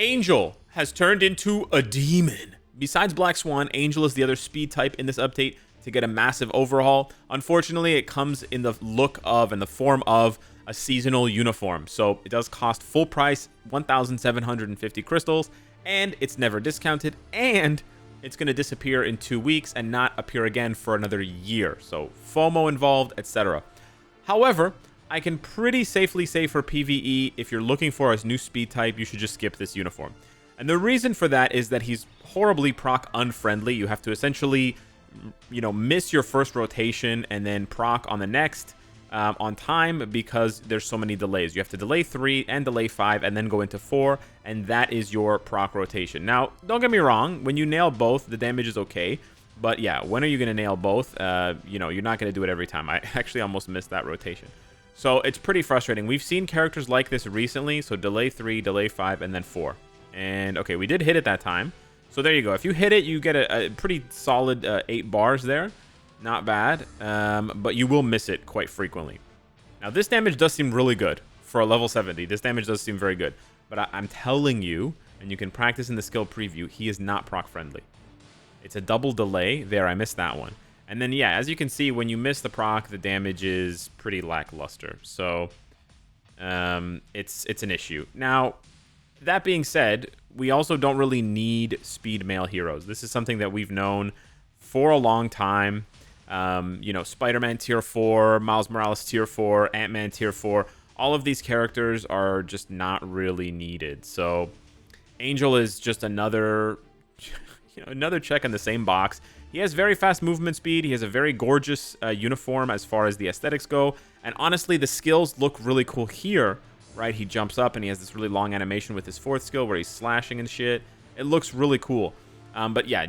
Angel has turned into a demon. Besides Black Swan, Angel is the other speed type in this update to get a massive overhaul. Unfortunately, it comes in the look of and the form of a seasonal uniform. So it does cost full price, 1,750 crystals, and it's never discounted, and it's going to disappear in 2 weeks and not appear again for another year. So FOMO involved, etc. However, I can pretty safely say for PvE, if you're looking for a new speed type, you should just skip this uniform. And the reason for that is that he's horribly proc unfriendly. You have to essentially, miss your first rotation and then proc on the next on time because there's so many delays. You have to delay 3 and delay 5 and then go into 4, and that is your proc rotation. Now, don't get me wrong, when you nail both, the damage is okay. But yeah, when are you going to nail both? You're not going to do it every time. I actually almost missed that rotation. So it's pretty frustrating. We've seen characters like this recently. So delay 3, delay 5, and then 4. And okay, we did hit it that time. So there you go. If you hit it, you get a pretty solid 8 bars there. Not bad. But you will miss it quite frequently. Now, this damage does seem really good for a level 70. This damage does seem very good. But I'm telling you, and you can practice in the skill preview, he is not proc friendly. It's a double delay. There, I missed that one. And then, yeah, as you can see, when you miss the proc, the damage is pretty lackluster. So, it's an issue. Now, that being said, we also don't really need speed male heroes. This is something that we've known for a long time. Spider-Man tier 4, Miles Morales tier 4, Ant-Man tier 4. All of these characters are just not really needed. So, Angel is just another check in the same box. He has very fast movement speed. He has a very gorgeous uniform as far as the aesthetics go. And honestly, the skills look really cool here, right? He jumps up and he has this really long animation with his 4th skill where he's slashing and shit. It looks really cool. But yeah,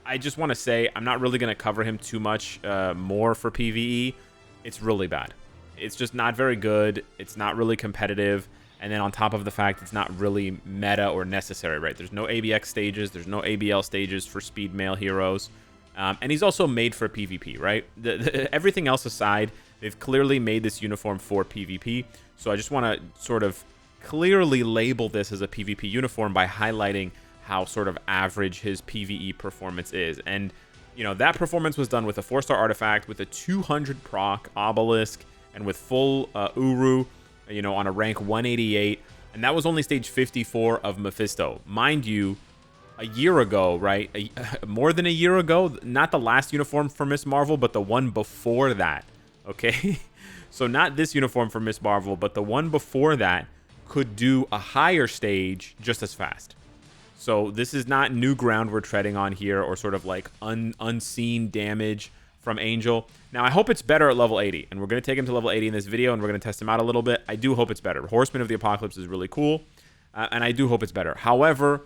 I just want to say I'm not really going to cover him too much more for PvE. It's really bad. It's just not very good. It's not really competitive. And then on top of the fact, it's not really meta or necessary, right? There's no ABX stages. There's no ABL stages for speed male heroes. And he's also made for PvP, right? Everything else aside, they've clearly made this uniform for PvP. So I just want to sort of clearly label this as a PvP uniform by highlighting how sort of average his PvE performance is. And, that performance was done with a 4-star artifact, with a 200 proc obelisk, and with full Uru, on a rank 188. And that was only stage 54 of Mephisto. Mind you, a year ago, right? More than a year ago, not the last uniform for Miss Marvel, but the one before that, okay? So not this uniform for Miss Marvel, but the one before that could do a higher stage just as fast. So this is not new ground we're treading on here, or sort of like unseen damage from Angel. Now, I hope it's better at level 80, and we're going to take him to level 80 in this video, and we're going to test him out a little bit. I do hope it's better. Horseman of the Apocalypse is really cool, and I do hope it's better. However,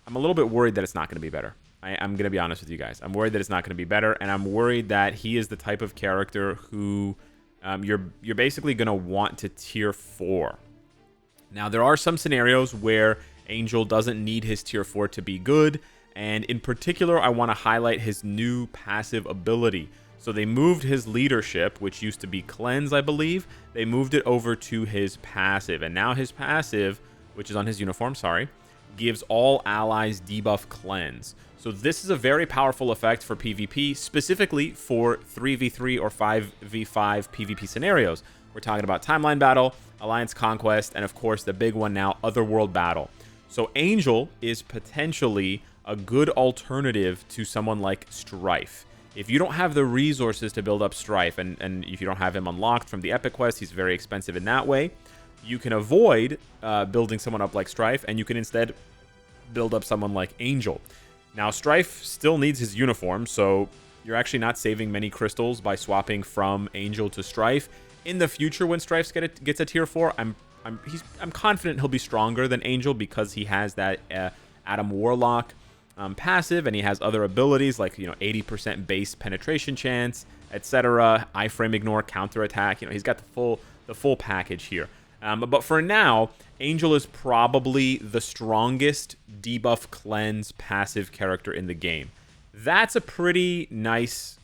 I'm a little bit worried that it's not going to be better. I'm going to be honest with you guys. I'm worried that it's not going to be better, and I'm worried that he is the type of character who you're basically going to want to tier 4. Now, there are some scenarios where Angel doesn't need his tier 4 to be good, and in particular, I want to highlight his new passive ability. So they moved his leadership, which used to be cleanse, I believe. They moved it over to his passive, and now his passive, which is on his uniform, gives all allies debuff cleanse. So this is a very powerful effect for PvP, specifically for 3v3 or 5v5 PvP scenarios. We're talking about Timeline Battle, Alliance Conquest, and of course the big one now, Otherworld Battle. So Angel is potentially a good alternative to someone like Strife. If you don't have the resources to build up Strife, and if you don't have him unlocked from the Epic Quest, he's very expensive in that way, you can avoid building someone up like Strife, and you can instead build up someone like Angel. Now, Strife still needs his uniform, so you're actually not saving many crystals by swapping from Angel to Strife. In the future, when Strife gets a tier 4, I'm confident he'll be stronger than Angel because he has that Adam Warlock passive, and he has other abilities like 80% base penetration chance, etc. Iframe ignore, counterattack. He's got the full package here. But for now, Angel is probably the strongest debuff cleanse passive character in the game. That's a pretty nice,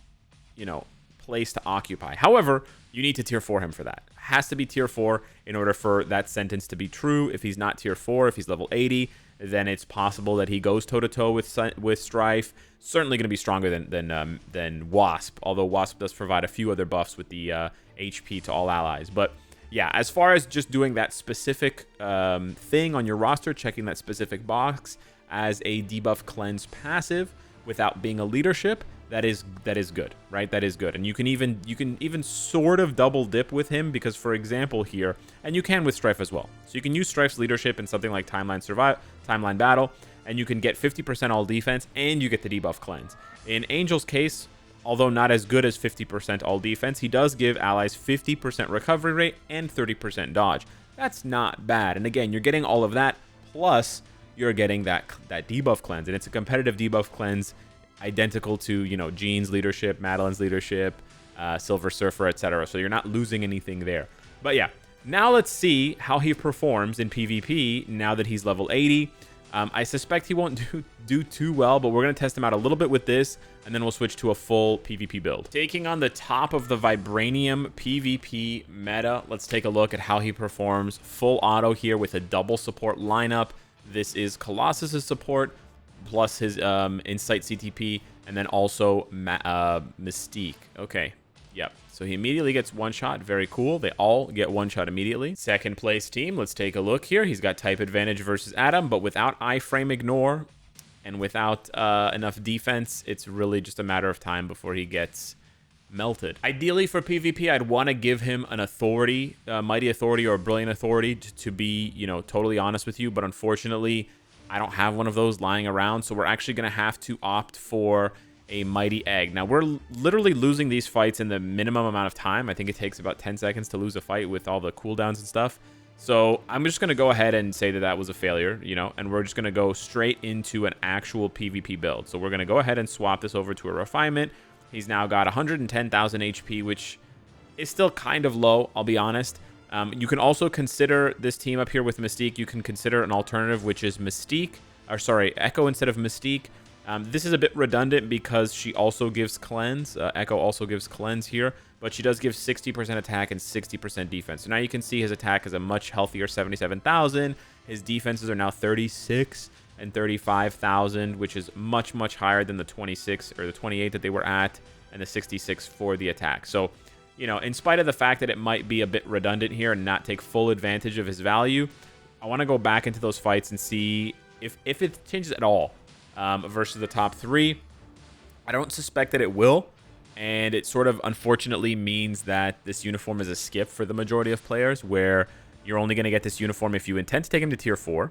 place to occupy. However, you need to tier 4 him for that. Has to be tier 4 in order for that sentence to be true. If he's not tier 4, if he's level 80, then it's possible that he goes toe-to-toe with Strife. Certainly going to be stronger than Wasp, although Wasp does provide a few other buffs with the HP to all allies. But yeah, as far as just doing that specific thing on your roster, checking that specific box as a debuff cleanse passive without being a leadership, that is good, right? That is good. And you can even sort of double dip with him because, for example, here, and you can with Strife as well. So you can use Strife's leadership in something like Timeline Battle, and you can get 50% all defense, and you get the debuff cleanse. In Angel's case, although not as good as 50% all defense, he does give allies 50% recovery rate and 30% dodge. That's not bad. And again, you're getting all of that, plus you're getting that debuff cleanse, and it's a competitive debuff cleanse identical to, you know, Jean's leadership, Madeline's leadership, Silver Surfer, etc. So you're not losing anything there. But yeah, now let's see how he performs in PvP now that he's level 80. I suspect he won't do too well, but we're going to test him out a little bit with this, and then we'll switch to a full PvP build. Taking on the top of the Vibranium PvP meta, let's take a look at how he performs. Full auto here with a double support lineup. This is Colossus's support, plus his Insight CTP, and then also Mystique. Okay, yep. So he immediately gets one shot. Very cool. They all get one shot immediately. Second place team, let's take a look here. He's got type advantage versus Adam, but without iframe ignore and without enough defense, it's really just a matter of time before he gets melted. Ideally for PvP, I'd want to give him an authority, mighty authority or a brilliant authority, to be, you know, totally honest with you, but unfortunately I don't have one of those lying around, so we're actually going to have to opt for a mighty egg. Now, we're literally losing these fights in the minimum amount of time. I think it takes about 10 seconds to lose a fight with all the cooldowns and stuff. So I'm just going to go ahead and say that that was a failure, you know, and we're just going to go straight into an actual PvP build. So we're going to go ahead and swap this over to a refinement. He's now got 110,000 HP, which is still kind of low, I'll be honest. You can also consider this team up here with Mystique. You can consider an alternative, which is Echo instead of Mystique. This is a bit redundant because she also gives cleanse. Echo also gives cleanse here, but she does give 60% attack and 60% defense. So now you can see his attack is a much healthier 77,000. His defenses are now 36 and 35,000, which is much, much higher than the 26 or the 28 that they were at, and the 66 for the attack. So, you know, in spite of the fact that it might be a bit redundant here and not take full advantage of his value, I want to go back into those fights and see if it changes at all versus the top three. I don't suspect that it will, and it sort of unfortunately means that this uniform is a skip for the majority of players, where you're only going to get this uniform if you intend to take him to tier 4,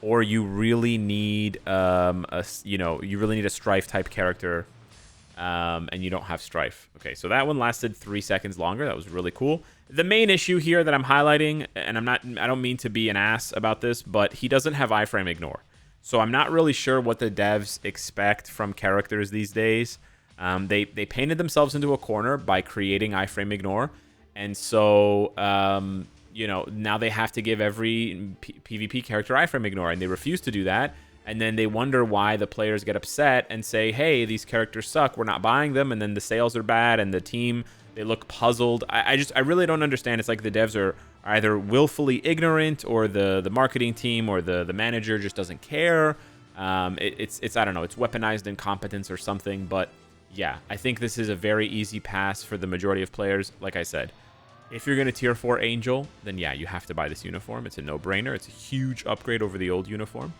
or you really need a Strife type character. And you don't have Strife. Okay, so that one lasted 3 seconds longer. That was really cool. The main issue here that I'm highlighting, and I don't mean to be an ass about this, but he doesn't have iframe ignore. So I'm not really sure what the devs expect from characters these days. They painted themselves into a corner by creating iframe ignore, and so you know, now they have to give every PvP character iframe ignore, and they refuse to do that. And then they wonder why the players get upset and say, hey, these characters suck, we're not buying them. And then the sales are bad, and the team, they look puzzled. I really don't understand. It's like the devs are either willfully ignorant, or the marketing team or the manager just doesn't care. It's I don't know, it's weaponized incompetence or something. But yeah, I think this is a very easy pass for the majority of players. Like I said, if you're going to tier 4 Angel, then yeah, you have to buy this uniform. It's a no-brainer. It's a huge upgrade over the old uniform.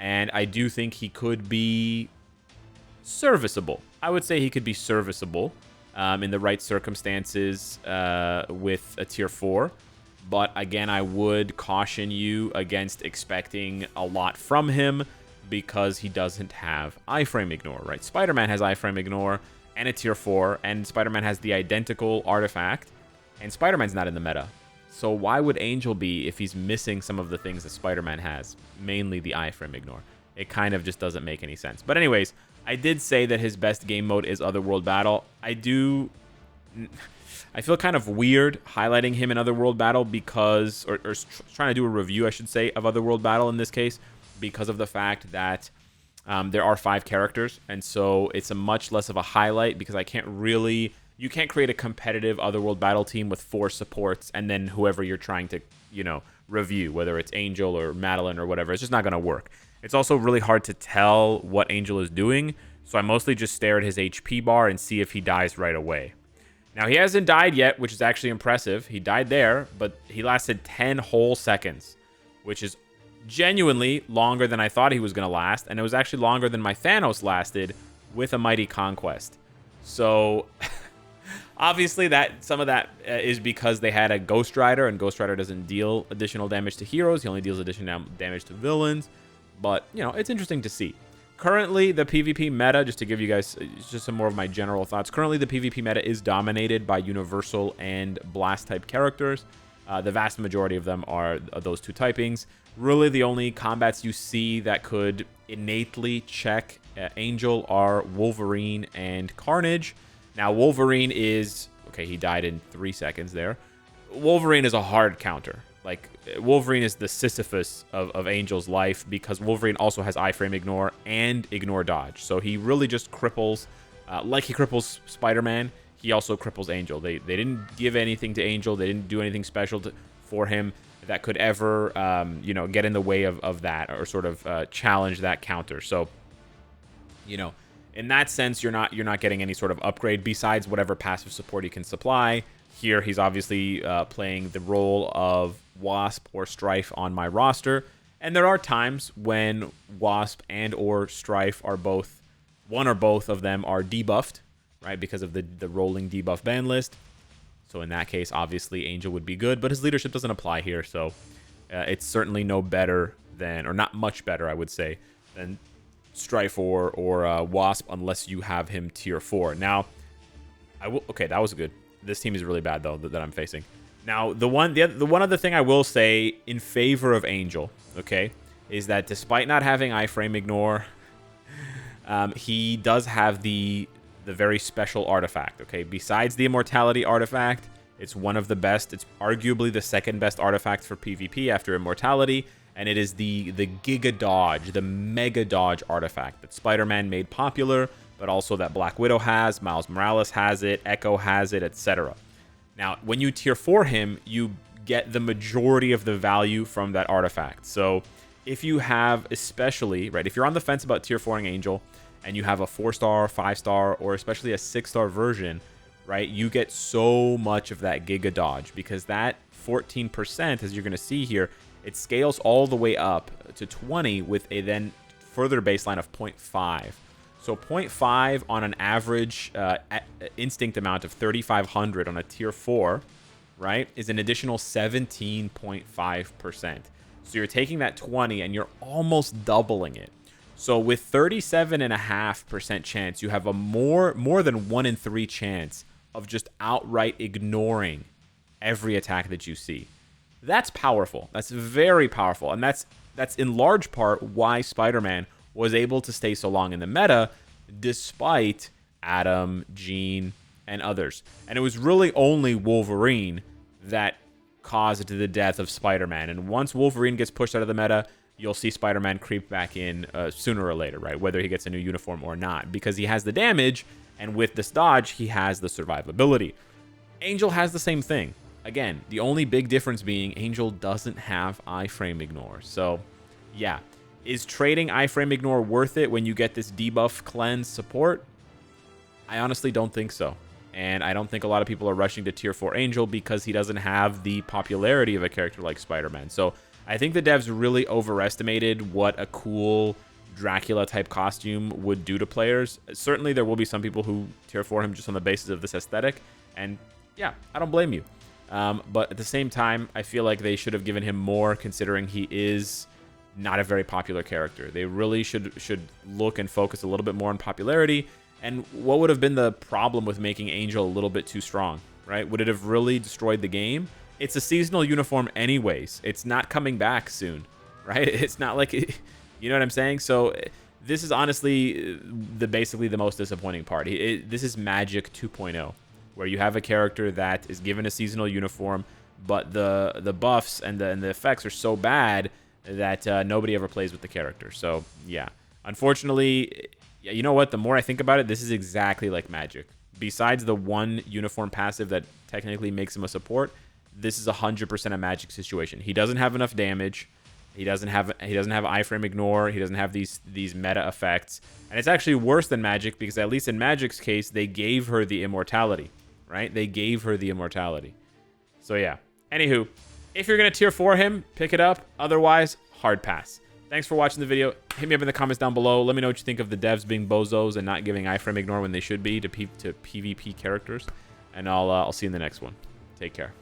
And I do think he could be serviceable. I would say he could be serviceable in the right circumstances with a tier 4. But again, I would caution you against expecting a lot from him because he doesn't have iframe ignore, right? Spider-Man has iframe ignore and a tier 4, and Spider-Man has the identical artifact, and Spider-Man's not in the meta. So why would Angel be if he's missing some of the things that Spider-Man has? Mainly the iframe ignore. It kind of just doesn't make any sense. But anyways, I did say that his best game mode is Otherworld Battle. I feel kind of weird highlighting him in Otherworld Battle because, or trying to do a review, I should say, of Otherworld Battle in this case, because of the fact that there are 5 characters. And so it's a much less of a highlight because you can't create a competitive Otherworld Battle team with 4 supports and then whoever you're trying to, you know, review, whether it's Angel or Madeline or whatever. It's just not going to work. It's also really hard to tell what Angel is doing, so I mostly just stare at his HP bar and see if he dies right away. Now, he hasn't died yet, which is actually impressive. He died there, but he lasted 10 whole seconds, which is genuinely longer than I thought he was going to last, and it was actually longer than my Thanos lasted with a Mighty Conquest. So, obviously, that some of that is because they had a Ghost Rider, and Ghost Rider doesn't deal additional damage to heroes. He only deals additional damage to villains. But, you know, it's interesting to see. Currently, the PvP meta, just to give you guys just some more of my general thoughts, currently the PvP meta is dominated by Universal and Blast-type characters. The vast majority of them are those two typings. Really, the only combats you see that could innately check Angel are Wolverine and Carnage. Now, Wolverine is... Okay, he died in 3 seconds there. Wolverine is a hard counter. Like, Wolverine is the Sisyphus of Angel's life because Wolverine also has iframe ignore and ignore dodge. So he really just cripples, like he cripples Spider-Man, he also cripples Angel. They didn't give anything to Angel. They didn't do anything special for him that could ever, you know, get in the way of that or sort of challenge that counter. So, you know, in that sense, you're not getting any sort of upgrade besides whatever passive support he can supply. Here, he's obviously playing the role of Wasp or Strife on my roster. And there are times when Wasp and or Strife are both, one or both of them are debuffed, right? Because of the rolling debuff ban list. So in that case, obviously, Angel would be good. But his leadership doesn't apply here. So it's certainly no better than, or not much better, I would say, than Strife or Wasp unless you have him tier 4. Now, okay, that was good. This team is really bad, though, that I'm facing. Now, the one other thing I will say in favor of Angel, okay, is that despite not having iframe ignore, he does have the very special artifact, okay? Besides the immortality artifact, it's one of the best. It's arguably the second best artifact for PvP after immortality, and it is the Giga Dodge, the Mega Dodge artifact that Spider-Man made popular, but also that Black Widow has, Miles Morales has it, Echo has it, etc. Now, when you tier 4 him, you get the majority of the value from that artifact. So if you have, especially, right, if you're on the fence about tier 4ing Angel, and you have a 4-star, 5-star, or especially a 6-star version, right, you get so much of that Giga Dodge, because that 14%, as you're going to see here, it scales all the way up to 20 with a then further baseline of 0.5. So 0.5 on an average instinct amount of 3,500 on a tier 4, right, is an additional 17.5%. So you're taking that 20 and you're almost doubling it. So with 37.5% chance, you have a more than 1 in 3 chance of just outright ignoring every attack that you see. That's powerful. That's very powerful. And that's in large part why Spider-Man was able to stay so long in the meta despite Adam, Jean, and others. And it was really only Wolverine that caused the death of Spider-Man. And once Wolverine gets pushed out of the meta, you'll see Spider-Man creep back in sooner or later, right? Whether he gets a new uniform or not, because he has the damage, and with this dodge, he has the survivability. Angel has the same thing. Again, the only big difference being Angel doesn't have iframe ignore. So, yeah. Is trading iframe ignore worth it when you get this debuff cleanse support? I honestly don't think so. And I don't think a lot of people are rushing to tier 4 Angel because he doesn't have the popularity of a character like Spider-Man. So I think the devs really overestimated what a cool Dracula-type costume would do to players. Certainly there will be some people who tier 4 him just on the basis of this aesthetic. And yeah, I don't blame you. But at the same time, I feel like they should have given him more considering he is not a very popular character. They really should look and focus a little bit more on popularity. And what would have been the problem with making Angel a little bit too strong, right? Would it have really destroyed the game? It's a seasonal uniform anyways. It's not coming back soon, right? It's not like, you know what I'm saying? So this is honestly basically the most disappointing part. This is Magic 2.0, where you have a character that is given a seasonal uniform, but the buffs and the effects are so bad that nobody ever plays with the character. So yeah, unfortunately, you know what? The more I think about it, this is exactly like Magic. Besides the one uniform passive that technically makes him a support, this is 100% a Magic situation. He doesn't have enough damage. He doesn't have iframe ignore. He doesn't have these meta effects. And it's actually worse than Magic because at least in Magic's case, they gave her the immortality, right? They gave her the immortality. So yeah. Anywho, if you're going to tier 4 him, pick it up. Otherwise, hard pass. Thanks for watching the video. Hit me up in the comments down below. Let me know what you think of the devs being bozos and not giving iframe ignore when they should be to PvP characters. And I'll see you in the next one. Take care.